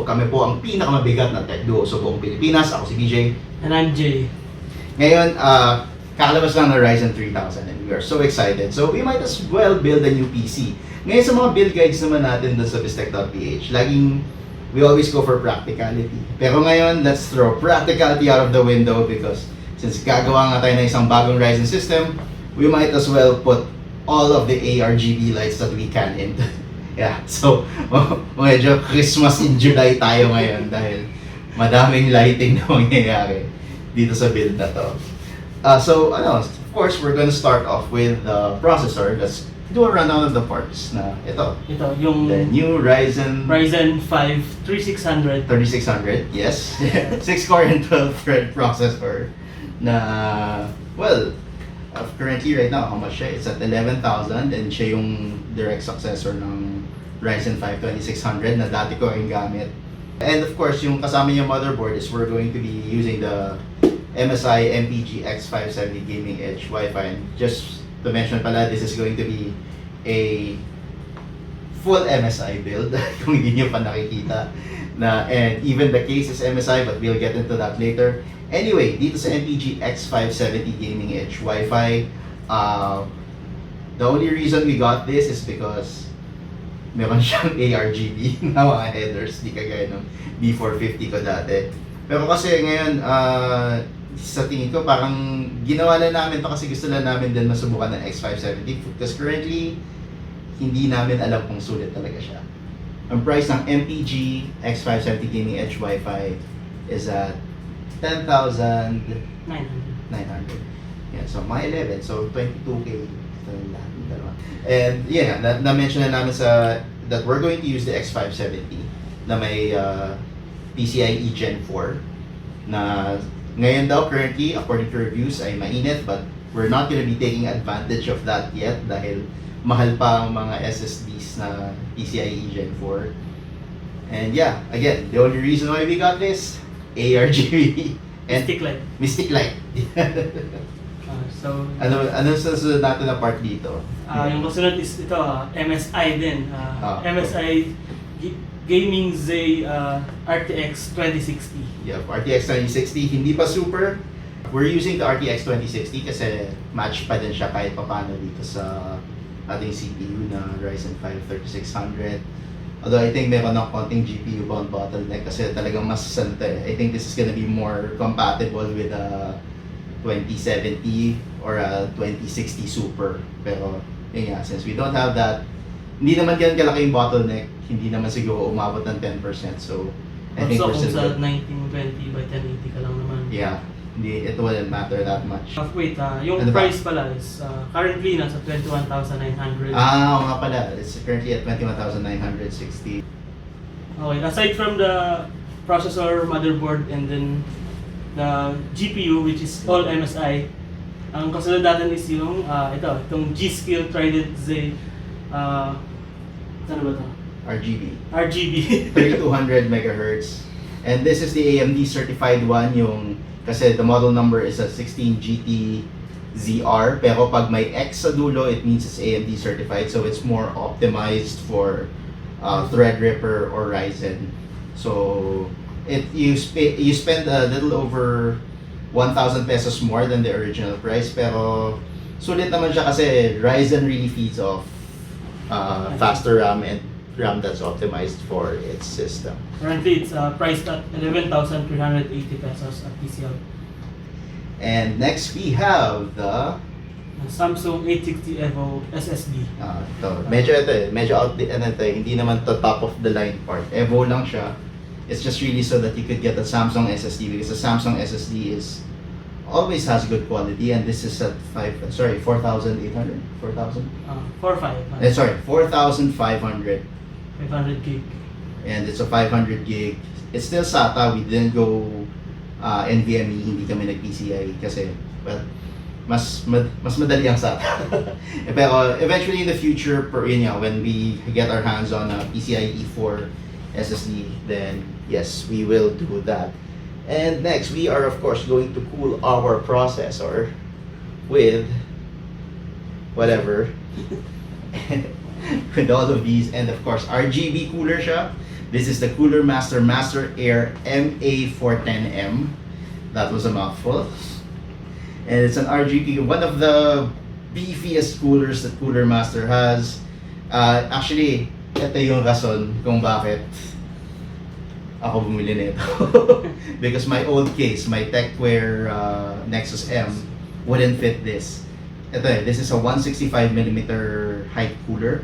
kami po ang pinakamabigat na tech duo sa buong Pilipinas. Ako si BJ. And I'm Jay. Ngayon, kakalabas lang ng Ryzen 3000 and we are so excited. So we might as well build a new PC. Ngayon sa mga build guides naman natin dun sa bistec.ph, we always go for practicality. Pero ngayon, let's throw practicality out of the window because since gagawa nga tayo ng isang bagong Ryzen system, we might as well put all of the ARGB lights that we can in. Yeah, so medyo Christmas in July tayo ngayon dahil madaming lighting na mangyayari dito sa build na to. So, of course, we're gonna start off with the processor. Let's do a rundown of the parts na ito. Ito, yung The new Ryzen 5 3600. 3600, yes. 6-core and 12-thread processor na, well, currently right now, how much siya? It's at 11,000 and siya yung direct successor ng Ryzen 5 2600 na dati ko yung gamit. And of course, yung kasama yung motherboard is we're going to be using the MSI MPG X570 Gaming Edge Wi-Fi. And just to mention pala, this is going to be a full MSI build kung hindi nyo pa nakikita. And even the case is MSI, but we'll get into that later. Anyway, dito sa MPG X570 Gaming Edge Wi-Fi, the only reason we got this is because meron siyang ARGB na mga headers, di kagaya ng B450 ko dati. Pero kasi ngayon, sa tingin ko parang ginawa na namin to kasi gusto na namin din masubukan ng X570 because currently, hindi namin alam kung sulit talaga siya. Ang price ng MPG X570 Gaming Edge Wi-Fi is at 10,900. Yeah, so mga 11, so 22K. So, lahat ng dalawa. And yeah, na-mention na namin that we're going to use the X570 na may PCIe Gen 4 na ngayon daw currently, according to reviews, ay mainit but we're not gonna be taking advantage of that yet dahil mahal pa ang mga SSDs na PCIe Gen 4. And yeah, again, the only reason why we got this, ARGB and Mystic Light. So, ano susunod natin na part dito? yung kasunod is ito, MSI din. MSI Gaming Z RTX 2060. Yeah, RTX 2060, hindi pa super. We're using the RTX 2060 kasi match pa din siya kahit paano dito sa ating CPU na Ryzen 5 3600. Although I think meron ng konting GPU bound bottleneck kasi talagang mas I think this is gonna be more compatible with a 2070 or a 2060 Super. Pero yun nga, since we don't have that, hindi naman ganun kalaki yung bottleneck, hindi naman siguro umabot ng 10%. So, I think we're kung still sa 1920 by 1080 ka lang naman. Yeah, it wouldn't matter that much. Wait, yung price pala is currently nasa 21,900. Oo nga pala, it's currently at 21,960. Okay, aside from the processor, motherboard, and then the GPU, which is all MSI, ang kasunod natin is yung itong G-Skill Trident Z ano ba ito? RGB 3200 megahertz. And this is the AMD certified one, yung kasi the model number is a 16 GT ZR, pero pag may X sa dulo, it means it's AMD certified, so it's more optimized for Threadripper or Ryzen. So you spend a little over 1,000 pesos more than the original price, pero sulit naman siya kasi Ryzen really feeds off faster RAM and RAM that's optimized for its system. Currently, it's priced at 11,380 pesos at PCL. And next we have the Samsung 860 Evo SSD. Medyo hindi naman to top of the line part. Evo lang siya. It's just really so that you could get a Samsung SSD because the Samsung SSD always has good quality, and this is at 4,800? 4,000? 4,500. 500 gig. And it's a 500 gig. It's still SATA. We didn't go NVMe, hindi kami nag-PCIe kasi, well, mas madali ang SATA. Pero eventually in the future, when we get our hands on a PCIe 4 SSD, then yes, we will do that. And next, we are of course going to cool our processor with whatever with all of these, and of course RGB cooler siya. This is the Cooler Master Master Air MA410M. That was a mouthful. And it's an RGB, one of the beefiest coolers that Cooler Master has. Actually, ito yung rason kung bakit ako bumili nito. Because my old case, my Tecware Nexus M wouldn't fit this. This is a 165mm height cooler.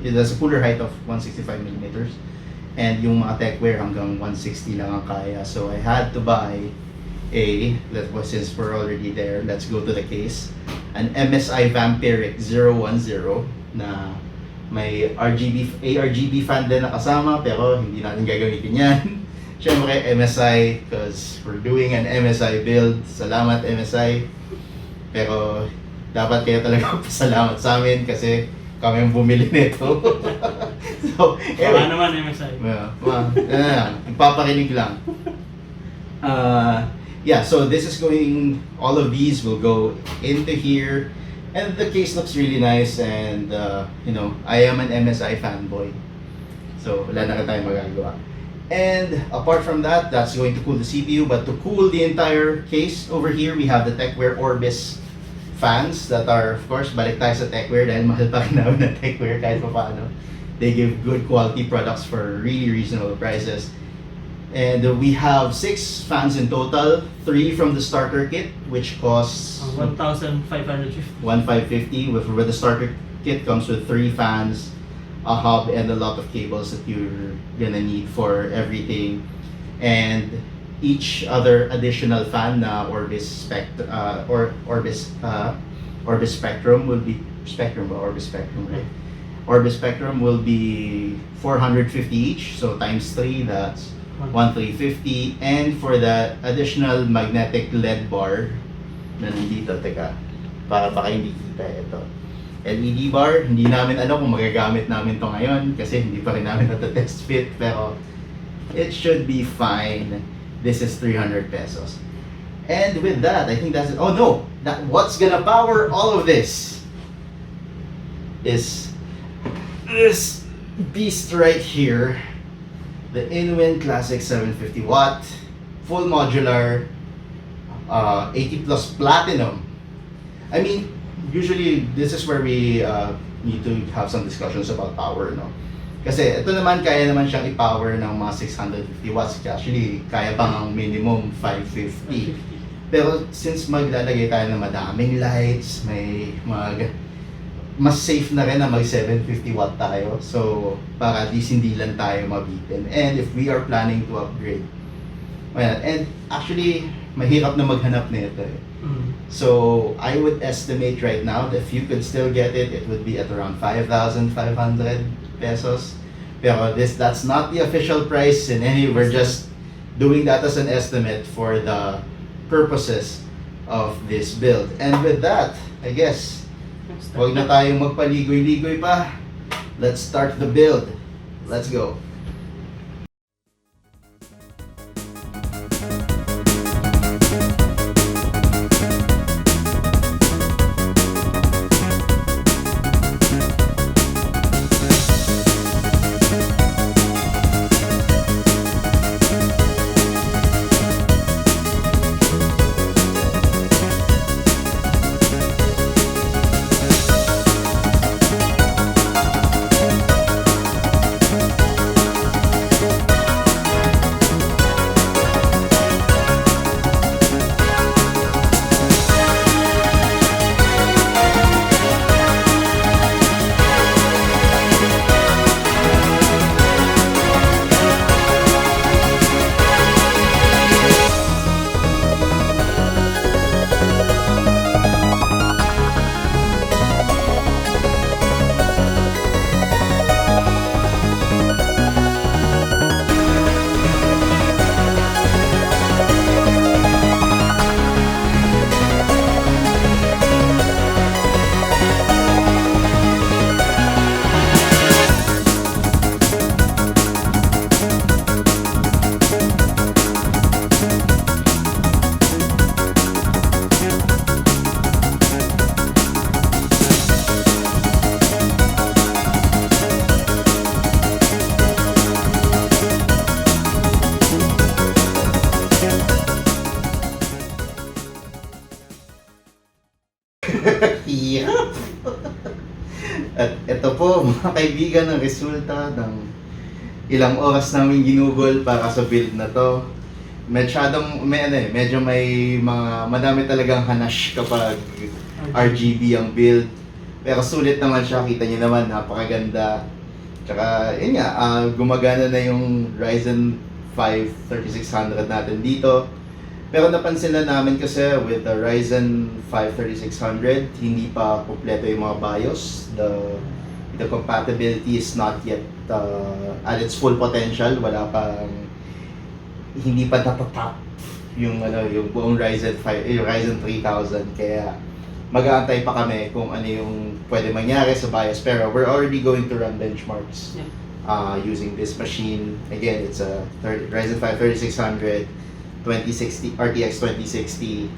It has a cooler height of 165mm. And yung mga Tecware hanggang 160 lang ang kaya. So I had to buy since we're already there, let's go to the case. An MSI Vampiric 010 na may ARGB fan din na kasama, pero hindi natin gagamitin yan. Siyempre MSI, because we're doing an MSI build. Salamat MSI. Pero dapat kayo talaga pasalamat sa amin kasi kami ang bumili nito. So, Wala naman MSI. Nagpapakinig lang. Yeah, so this is going, all of these will go into here. And the case looks really nice, and you know, I am an MSI fanboy. So wala na tayong magagawa. And apart from that, that's going to cool the CPU, but to cool the entire case, over here we have the Tecware Orbis fans that are, of course, balik tayo sa Tecware dahil mahal pa rin namin ng Tecware kahit pa paano. They give good quality products for really reasonable prices. And we have 6 fans in total, 3 from the starter kit, which costs 1,550. 1,550. With the starter kit comes with 3 fans, a hub, and a lot of cables that you're gonna need for everything. And each other additional fan na Orbis Spectrum will be Orbis Spectrum, right? Orbis Spectrum will be 450 each, so times 3, that's 1,350. And for the additional magnetic LED bar na nandito, teka, para baka hindi kita ito. LED bar, hindi namin kung magagamit namin to ngayon kasi hindi pa rin namin nata-test fit, pero it should be fine. This is 300 pesos. And with that, I think that's it. Oh no, what's gonna power all of this is this beast right here. The InWin Classic 750 watt, full modular, 80 plus platinum. I mean, usually this is where we need to have some discussions about power, no? Kasi ito naman, kaya naman siyang i-power ng mga 650 watts. Actually, kaya pang ang minimum 550. Pero since maglalagay tayo ng madaming lights, mas safe na rin na mag 750 watt tayo. So, para at least hindi lang tayo mabitin. And if we are planning to upgrade, well, and actually, mahirap na maghanap nito eh. So, I would estimate right now that if you could still get it, it would be at around 5,500 pesos. Pero that's not the official price in any, we're just doing that as an estimate for the purposes of this build. And with that, I guess, huwag na tayong magpaligoy-ligoy pa. Let's start the build. Let's go. At ito po, mga kaibigan, ang resulta ng ilang oras namin ginugol para sa build na to. Medyo may madami talagang hanash kapag RGB ang build. Pero sulit naman siya, kita niyo naman, napakaganda. Tsaka, yun nga, gumagana na yung Ryzen 5 3600 natin dito. Pero napansin na namin kasi with the Ryzen 5 3600, hindi pa kompleto yung mga BIOS. The compatibility is not yet at its full potential. Hindi pa natatap yung buong Ryzen 5, yung Ryzen 3000. Kaya mag-aantay pa kami kung ano yung pwede mangyari sa BIOS. Pero we're already going to run benchmarks using this machine. Again, it's a Ryzen 5 3600 2060 RTX 2060.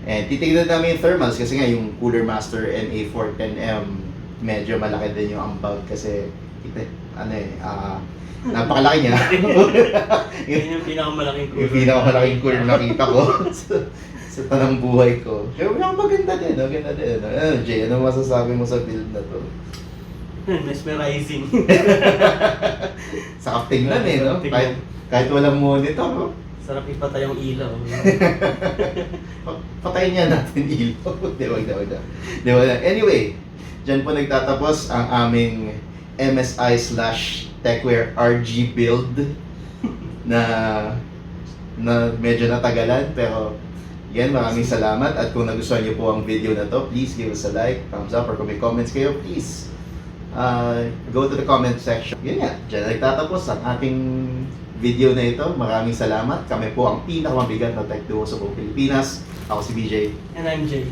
And titignan namin yung thermals kasi nga yung Cooler Master MA410M medyo malaki din yung ambag kasi napakalaki niya. Yun yung pinakamalaking cooler. Yung pinakamalaking cooler na nakita ko sa tanang buhay ko. Pero maganda din, maganda din. Jay, ano masasabi mo sa build na to? Mesmerizing. Sa tingnan no? Kahit walang monitor, no? Sarap ipatay yung ilaw. Patayin niya natin ilaw. Di ba? Anyway, dyan po nagtatapos ang aming MSI/Tecware RGBuild na medyo natagalan, pero yan, maraming salamat. At kung nagustuhan niyo po ang video na to, please give us a like, thumbs up, or kung may comments kayo, please go to the comment section. Yun nga, dyan nagtatapos ang ating video na ito. Maraming salamat. Kami po ang pinakamabigat na tech duo sa buong Pilipinas. Ako si BJ. And I'm Jay.